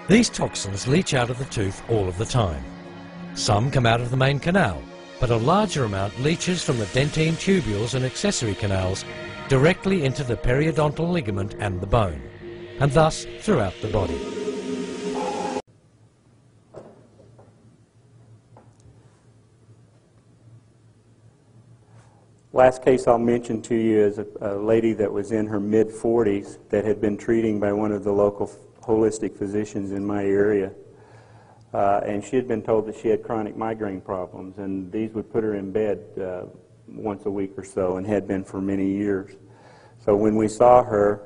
These toxins leach out of the tooth all of the time. Some come out of the main canal, but a larger amount leaches from the dentine tubules and accessory canals directly into the periodontal ligament and the bone, and thus throughout the body. Last case I'll mention to you is a lady that was in her mid-40s that had been treating by one of the local holistic physicians in my area. And she had been told that she had chronic migraine problems, and these would put her in bed once a week or so, and had been for many years. So when we saw her,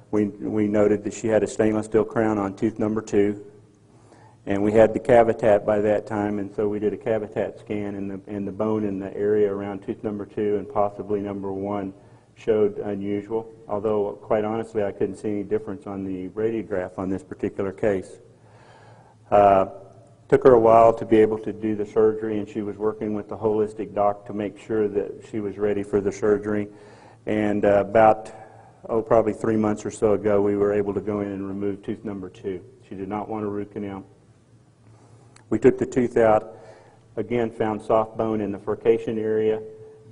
we noted that she had a stainless steel crown on tooth number 2, and we had the cavitat by that time, and so we did a cavitat scan, and the bone in the area around tooth number 2 and possibly number 1 showed unusual, although quite honestly I couldn't see any difference on the radiograph on this particular case. Took her a while to be able to do the surgery, and she was working with the holistic doc to make sure that she was ready for the surgery. And about, probably 3 months or so ago, we were able to go in and remove tooth number 2. She did not want a root canal. We took the tooth out, again found soft bone in the furcation area,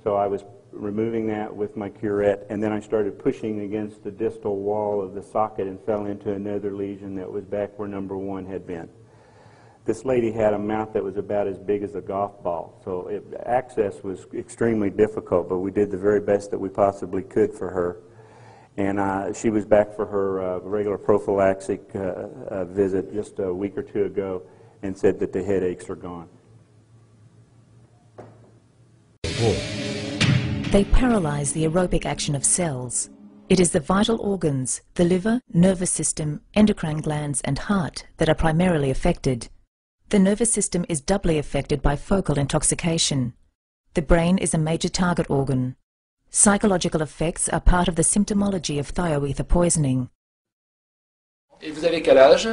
so I was removing that with my curette, and then I started pushing against the distal wall of the socket and fell into another lesion that was back where number 1 had been. This lady had a mouth that was about as big as a golf ball, so access was extremely difficult, but we did the very best that we possibly could for her. And she was back for her regular prophylactic visit just a week or 2 ago and said that the headaches are gone. They paralyze the aerobic action of cells. It is the vital organs, the liver, nervous system, endocrine glands and heart that are primarily affected. The nervous system is doubly affected by focal intoxication. The brain is a major target organ. Psychological effects are part of the symptomology of thioether poisoning. Et vous avez quel âge?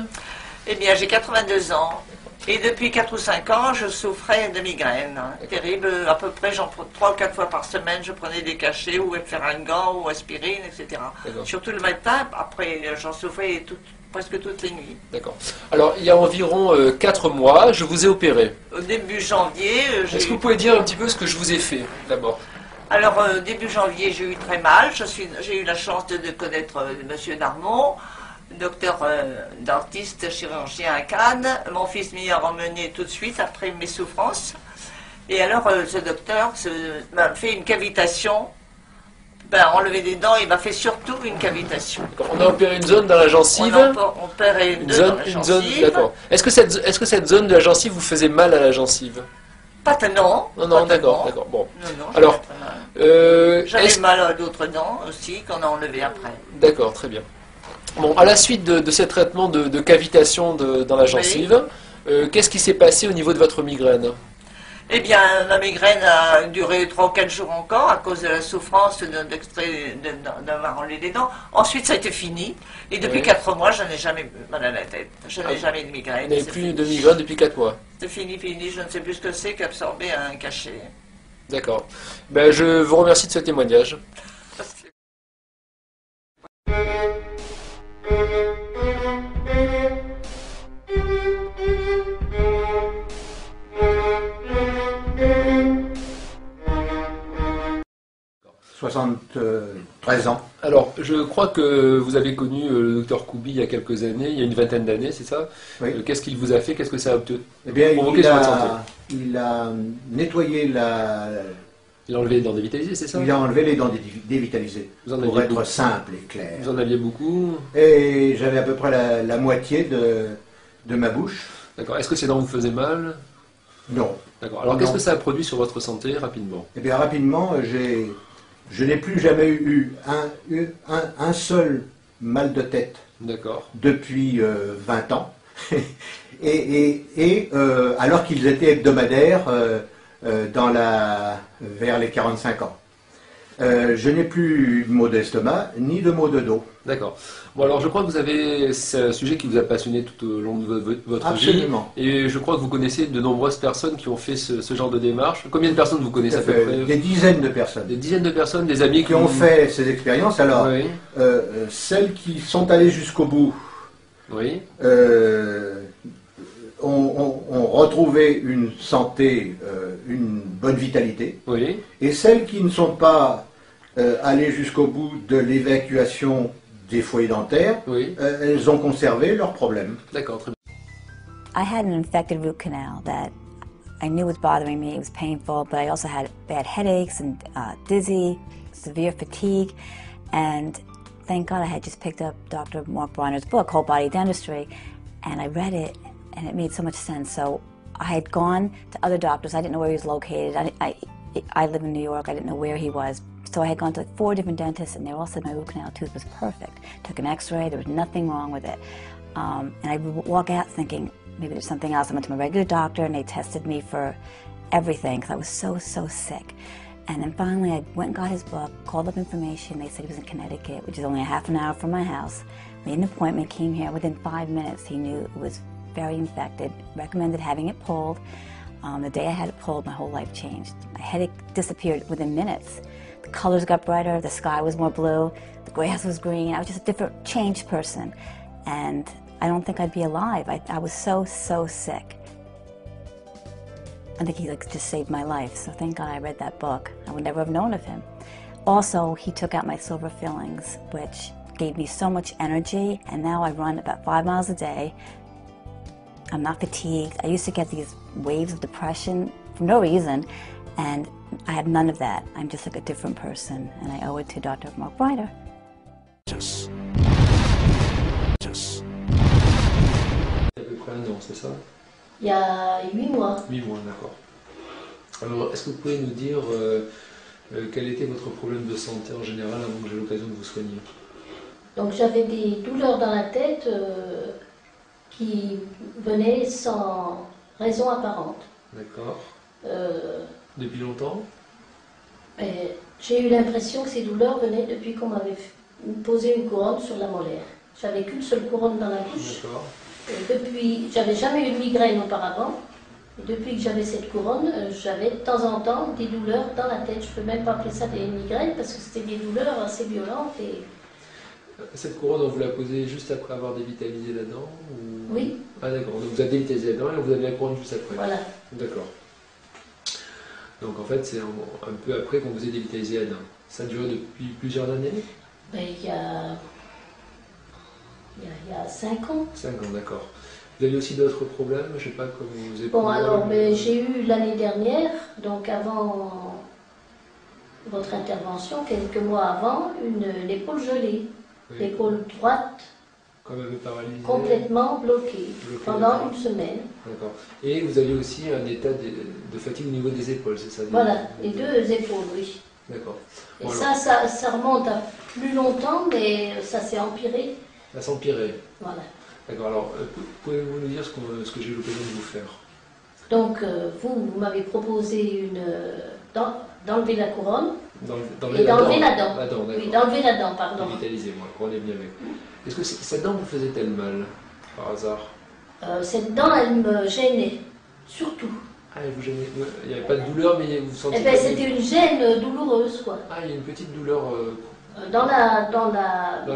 Eh bien, j'ai 82 ans. Et depuis 4 ou 5 ans, je souffrais de migraines terribles. À peu près, 3 ou 4 fois par semaine, je prenais des cachets ou Efferalgan ou aspirine, etc. Surtout le matin, après, j'en souffrais presque toutes les nuits. D'accord. Alors, il y a environ 4 mois, je vous ai opéré. Au début janvier... Est-ce que vous pouvez dire un petit peu ce que je vous ai fait, d'abord? Alors, début janvier, j'ai eu très mal. J'ai eu la chance de connaître M. Darmon, docteur dentiste, chirurgien à Cannes. Mon fils m'y a emmené tout de suite après mes souffrances. Et alors, ce docteur m'a fait une cavitation. Enlever des dents, il m'a fait surtout une cavitation. On a opéré une zone dans la gencive. On a opéré une zone dans la gencive. D'accord. Est-ce que cette zone de la gencive vous faisait mal à la gencive? Pas tellement. Non, d'accord. Bon. Non, alors, j'avais mal à d'autres dents aussi qu'on a enlevé après. D'accord, très bien. Bon, à la suite de ces traitements de cavitation dans la gencive, qu'est-ce qui s'est passé au niveau de votre migraine? Eh bien, la migraine a duré 3 ou 4 jours encore à cause de la souffrance d'avoir enlevé des dents. Ensuite, ça a été fini. Et depuis 4 mois, je n'ai jamais mal à la tête. Je n'ai jamais de migraine. Vous n'avez plus de migraine depuis 4 mois? C'est fini. Je ne sais plus ce que c'est qu'absorber un cachet. D'accord. Je vous remercie de ce témoignage. 73 ans. Alors, je crois que vous avez connu le docteur Koubi il y a quelques années, il y a une vingtaine d'années, c'est ça? Oui. Qu'est-ce qu'il vous a fait? Qu'est-ce que ça a Eh bien, provoqué sur votre santé? Il a nettoyé la... Il a enlevé les dents dévitalisées, c'est ça? Il a enlevé les dents dévitalisées, pour être simple et clair. Vous en aviez beaucoup? Et j'avais à peu près la moitié de ma bouche. D'accord. Est-ce que ces dents vous faisaient mal? Non. D'accord. Alors, qu'est-ce que ça a produit sur votre santé, rapidement? Eh bien, rapidement, je n'ai plus jamais eu un seul mal de tête depuis 20 ans, alors qu'ils étaient hebdomadaires vers les 45 ans. Je n'ai plus de maux d'estomac, ni de maux de dos. D'accord. Bon, alors je crois que c'est un sujet qui vous a passionné tout au long de votre Absolument. vie. Et je crois que vous connaissez de nombreuses personnes qui ont fait ce genre de démarche. Combien de personnes vous connaissez à peu près? Des dizaines de personnes. Des dizaines de personnes, des amis qui ont fait ces expériences. Alors, celles qui sont allées jusqu'au bout Oui. Ont retrouvé une santé, une bonne vitalité. Oui. Et celles qui ne sont pas allées jusqu'au bout de l'évacuation des foyers dentaires, Oui. Elles ont conservé leurs problèmes. D'accord, très bien. I had an infected root canal that I knew was bothering me. It was painful, but I also had bad headaches and dizzy, severe fatigue, and thank God I had just picked up Dr. Mark Bronner's book, Whole Body Dentistry, and I read it, and it made so much sense. So I had gone to other doctors. I didn't know where he was located. I live in New York. I didn't know where he was. So I had gone to 4 different dentists, and they all said my root canal tooth was perfect. Took an x-ray. There was nothing wrong with it. And I would walk out thinking, maybe there's something else. I went to my regular doctor, and they tested me for everything because I was so sick. And then finally, I went and got his book, called up information. They said he was in Connecticut, which is only a half an hour from my house. Made an appointment, came here. Within 5 minutes, he knew it was very infected, recommended having it pulled. The day I had it pulled, my whole life changed. My headache disappeared within minutes. The colors got brighter, the sky was more blue, the grass was green. I was just a different, changed person. And I don't think I'd be alive. I was so sick. I think he just saved my life, so thank God I read that book. I would never have known of him. Also, he took out my silver fillings, which gave me so much energy, and now I run about 5 miles a day. I'm not fatigued. I used to get these waves of depression for no reason, and I have none of that. I'm just like a different person, and I owe it to Dr. Mark Bronner. Yes. À peu près 1 an, c'est ça? Il y a 8 mois. 8 mois, d'accord. Alors, est-ce que vous pouvez nous dire quel était votre problème de santé en général avant que j'ai l'occasion de vous soigner? Donc j'avais des douleurs dans la tête qui venaient sans raison apparente. D'accord. Depuis longtemps? J'ai eu l'impression que ces douleurs venaient depuis qu'on m'avait posé une couronne sur la molaire. J'avais qu'une seule couronne dans la bouche. D'accord. Depuis, j'avais jamais eu de migraine auparavant. Et depuis que j'avais cette couronne, j'avais de temps en temps des douleurs dans la tête. Je ne peux même pas appeler ça des migraines parce que c'était des douleurs assez violentes. Et... Cette couronne, on vous l'a posée juste après avoir dévitalisé la dent ou... Oui. Ah d'accord, donc vous avez dévitalisé la dent et vous avez la couronne juste après. Voilà. D'accord. Donc en fait, c'est un peu après qu'on vous ait dévitalisé la dent. Ça a duré depuis plusieurs années? Il y a 5 ans. 5 ans, d'accord. Vous avez aussi d'autres problèmes? Je ne sais pas comment vous avez... Bon, alors, j'ai eu l'année dernière, donc avant votre intervention, quelques mois avant, l'épaule gelée. Oui. L'épaule droite, comme un peu paralysée, complètement bloquée pendant 1 semaine. D'accord. Et vous avez aussi un état de fatigue au niveau des épaules, c'est ça? Voilà, les 2 épaules, oui. D'accord. Et bon, ça remonte à plus longtemps, mais ça s'est empiré. Ça s'est empiré. Voilà. D'accord, alors pouvez-vous nous dire ce que j'ai eu l'occasion de vous faire? Donc vous m'avez proposé d'enlever la couronne et d'enlever la dent. Oui, d'enlever la dent, pardon. Dévitalisez-moi, couronne bien avec. Est-ce que cette dent vous faisait-elle mal, par hasard? Cette dent, elle me gênait, surtout. Ah, elle vous gênait? Il n'y avait pas de douleur, mais vous sentiez... Eh bien, c'était une gêne douloureuse, quoi. Ah, il y a une petite douleur... Dans la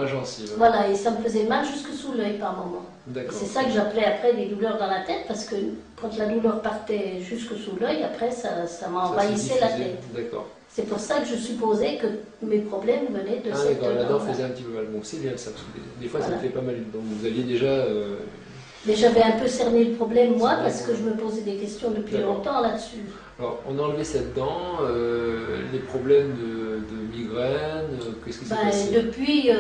gencive. Voilà, et ça me faisait mal jusque sous l'œil par moment. C'est ça que j'appelais après des douleurs dans la tête, parce que quand la douleur partait jusque sous l'œil, après ça m'envahissait la tête. D'accord. C'est pour ça que je supposais que mes problèmes venaient de cette dent. D'accord, la dent faisait un petit peu mal. Bon, c'est bien ça, parce que des fois ça me fait pas mal. Donc vous aviez déjà... Mais j'avais un peu cerné le problème, moi, parce que je me posais des questions depuis longtemps là-dessus. Alors, on a enlevé cette dent, les problèmes de migraine, qu'est-ce qui s'est passé? Depuis,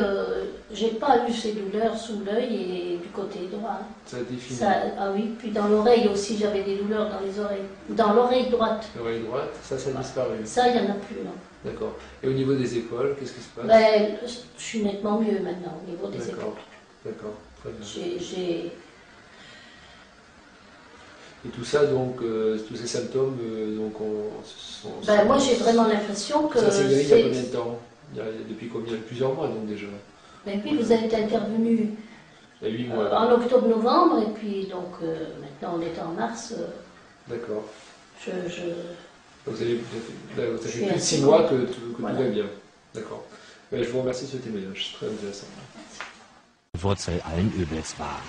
j'ai pas eu ces douleurs sous l'œil et du côté droit. Ça a été fini? Ah oui, puis dans l'oreille aussi, j'avais des douleurs dans les oreilles. Dans l'oreille droite. L'oreille droite, ça a disparu? Ça, il n'y en a plus, non. D'accord. Et au niveau des épaules, qu'est-ce qui se passe? Je suis nettement mieux maintenant, au niveau des épaules. D'accord, très bien. Et tout ça, donc, tous ces symptômes, donc, moi, j'ai vraiment l'impression que... Ça s'est guéri il y a combien de temps? Depuis combien? Plusieurs mois, donc, déjà. Et puis, vous êtes intervenu il y a 8 mois, en octobre-novembre, et puis, donc, maintenant, on est en mars. D'accord. Donc, ça fait plus de 6 mois que tout va bien. D'accord. Je vous remercie de ce témoignage, c'est très intéressant. Wurzel allen Übels war.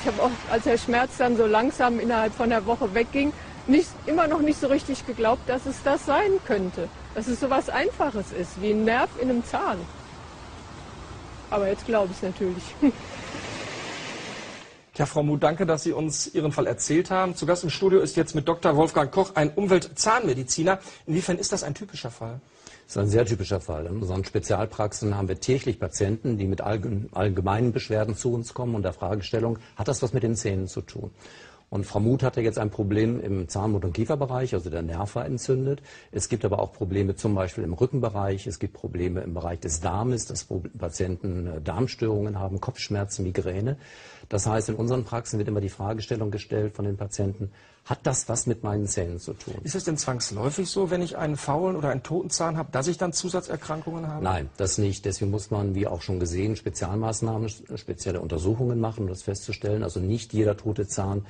Ich habe auch, als der Schmerz dann so langsam innerhalb von einer Woche wegging, immer noch nicht so richtig geglaubt, dass es das sein könnte. Dass es so was Einfaches ist, wie ein Nerv in einem Zahn. Aber jetzt glaube ich es natürlich. Ja, Frau Muth, danke, dass Sie uns Ihren Fall erzählt haben. Zu Gast im Studio ist jetzt mit Dr. Wolfgang Koch ein Umweltzahnmediziner. Inwiefern ist das ein typischer Fall? Das ist ein sehr typischer Fall. In unseren Spezialpraxen haben wir täglich Patienten, die mit allgemeinen Beschwerden zu uns kommen und der Fragestellung, hat das was mit den Zähnen zu tun? Und Frau Muth hatte jetzt ein Problem im Zahnmund- und Kieferbereich, also der Nerv war entzündet. Es gibt aber auch Probleme zum Beispiel im Rückenbereich. Es gibt Probleme im Bereich des Darmes, dass Patienten Darmstörungen haben, Kopfschmerzen, Migräne. Das heißt, in unseren Praxen wird immer die Fragestellung gestellt von den Patienten, hat das was mit meinen Zähnen zu tun? Ist es denn zwangsläufig so, wenn ich einen faulen oder einen toten Zahn habe, dass ich dann Zusatzerkrankungen habe? Nein, das nicht. Deswegen muss man, wie auch schon gesehen, Spezialmaßnahmen, spezielle Untersuchungen machen, um das festzustellen. Also nicht jeder tote Zahn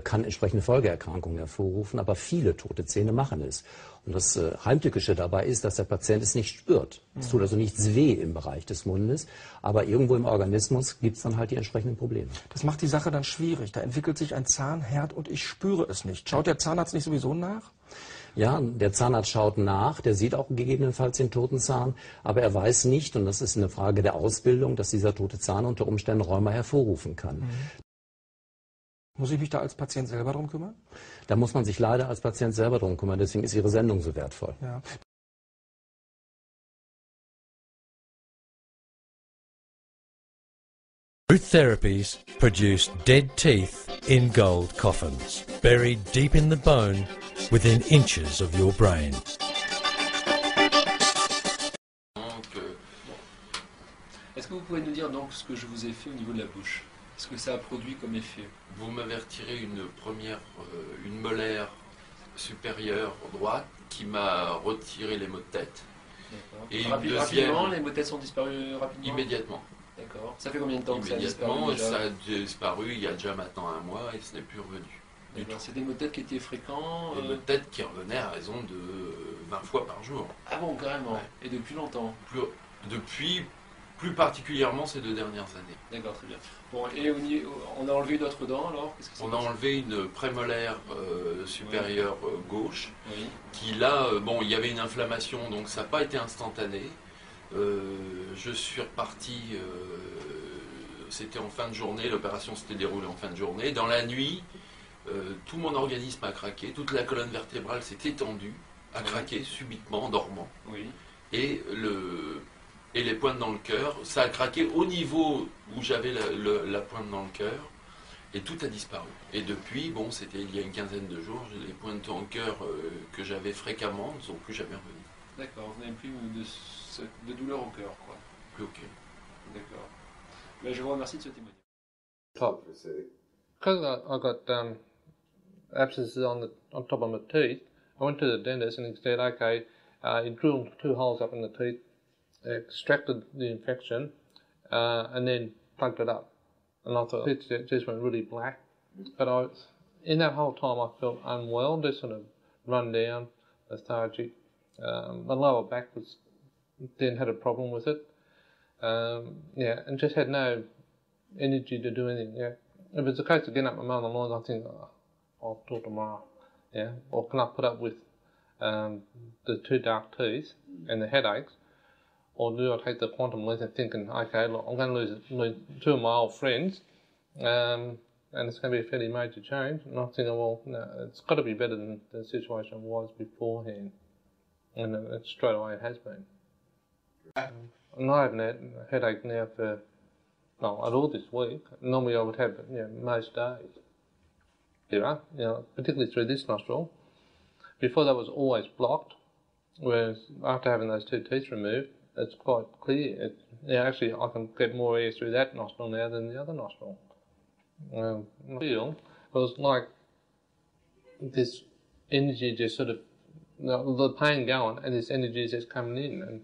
kann entsprechende Folgeerkrankungen hervorrufen, aber viele tote Zähne machen es. Und das Heimtückische dabei ist, dass der Patient es nicht spürt. Es tut also nichts weh im Bereich des Mundes, aber irgendwo im Organismus gibt es dann halt die entsprechenden Probleme. Das macht die Sache dann schwierig. Da entwickelt sich ein Zahnherd und ich spüre es nicht. Schaut der Zahnarzt nicht sowieso nach? Ja, der Zahnarzt schaut nach, der sieht auch gegebenenfalls den toten Zahn, aber er weiß nicht, und das ist eine Frage der Ausbildung, dass dieser tote Zahn unter Umständen Rheuma hervorrufen kann. Muss ich mich da als Patient selber drum kümmern? Da muss man sich leider als Patient selber drum kümmern, deswegen ist Ihre Sendung so wertvoll. Ja. Root therapies produce dead teeth in gold coffins, buried deep in the bone within inches of your brain. Est-ce que vous pouvez nous dire donc ce que je vous ai fait au niveau de la bouche? Ce que ça a produit comme effet? Vous m'avez retiré une molaire supérieure droite qui m'a retiré les maux de tête. Et rapidement, les maux de tête sont disparus rapidement? Immédiatement. D'accord. Ça fait combien de temps que ça a disparu? Immédiatement, ça a disparu il y a déjà maintenant un mois et ce n'est plus revenu. C'est des maux de tête qui étaient fréquents? Des maux de tête qui revenaient à raison de 20 fois par jour. Ah bon, carrément? Ouais. Et depuis longtemps? Depuis, plus particulièrement ces 2 dernières années. D'accord, très bien. Bon, et on a enlevé d'autres dents alors? On a enlevé une prémolaire supérieure gauche, oui. Qui là, bon, il y avait une inflammation, donc ça n'a pas été instantané. Je suis reparti, c'était en fin de journée, l'opération s'était déroulée en fin de journée. Dans la nuit, tout mon organisme a craqué, toute la colonne vertébrale s'est étendue, a craqué subitement en dormant. Oui. Et les pointes dans le cœur, ça a craqué au niveau où j'avais la pointe dans le cœur, et tout a disparu. Et depuis, bon, c'était il y a une quinzaine de jours, les pointes dans le cœur que j'avais fréquemment ne sont plus jamais revenues. D'accord, vous n'avez plus de douleur au cœur, quoi. Plus aucune. D'accord. Ben, je vous remercie de ce témoignage. Because I got abscesses on top of my teeth, I went to the dentist and he said, okay, he drilled 2 holes up in the teeth, extracted the infection, and then plugged it up. And I thought it just went really black. But in that whole time I felt unwell, just sort of run down, lethargic. My lower back then had a problem with it. And just had no energy to do anything. Yeah. If it's a case of getting up and mowing the lawns, I think, I'll talk tomorrow. Yeah. Or can I put up with the 2 dark teeth and the headaches? Or do I take the quantum leap and thinking, okay, look, I'm going to lose 2 of my old friends, and it's going to be a fairly major change. And I'm thinking, well, no, it's got to be better than the situation was beforehand. And straight away it has been. And I haven't had a headache now at all this week. Normally I would have it most days. Particularly through this nostril. Before that was always blocked, whereas after having those 2 teeth removed, it's quite clear. Actually, I can get more air through that nostril now than the other nostril. I feel it was like this energy just sort of, the pain going and this energy just coming in and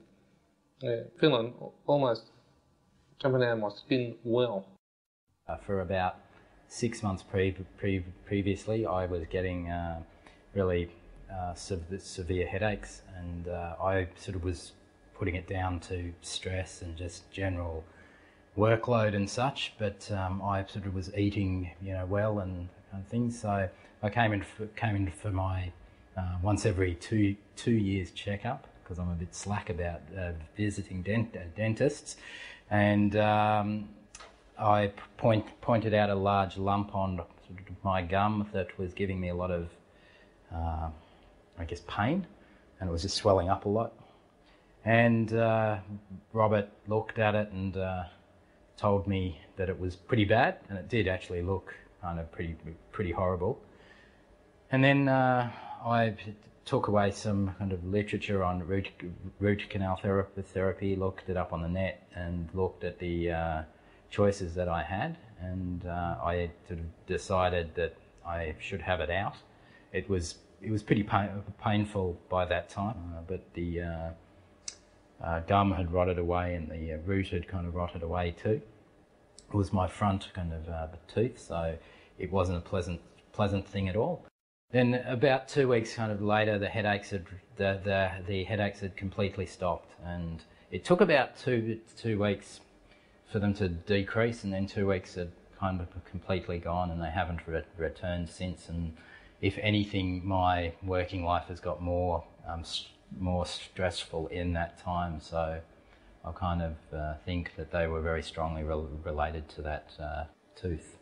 feeling almost jumping out of my skin well. For about 6 months previously, I was getting really severe headaches, and I sort of was putting it down to stress and just general workload and such, but I sort of was eating, well and kind of things. So I came in for my once every two years checkup, because I'm a bit slack about visiting dentists, and I pointed out a large lump on sort of my gum that was giving me a lot of, pain, and it was just swelling up a lot. And Robert looked at it and told me that it was pretty bad, and it did actually look kind of pretty horrible. And then I took away some kind of literature on root canal therapy, looked it up on the net, and looked at the choices that I had, and I sort of decided that I should have it out. It was pretty painful by that time, but the gum had rotted away and the root had kind of rotted away too. It was my front kind of tooth, so it wasn't a pleasant thing at all. Then about 2 weeks kind of later, the headaches had completely stopped, and it took about two weeks for them to decrease, and then 2 weeks had kind of completely gone, and they haven't returned since. And if anything, my working life has got more stressful in that time. So I kind of think that they were very strongly related to that tooth.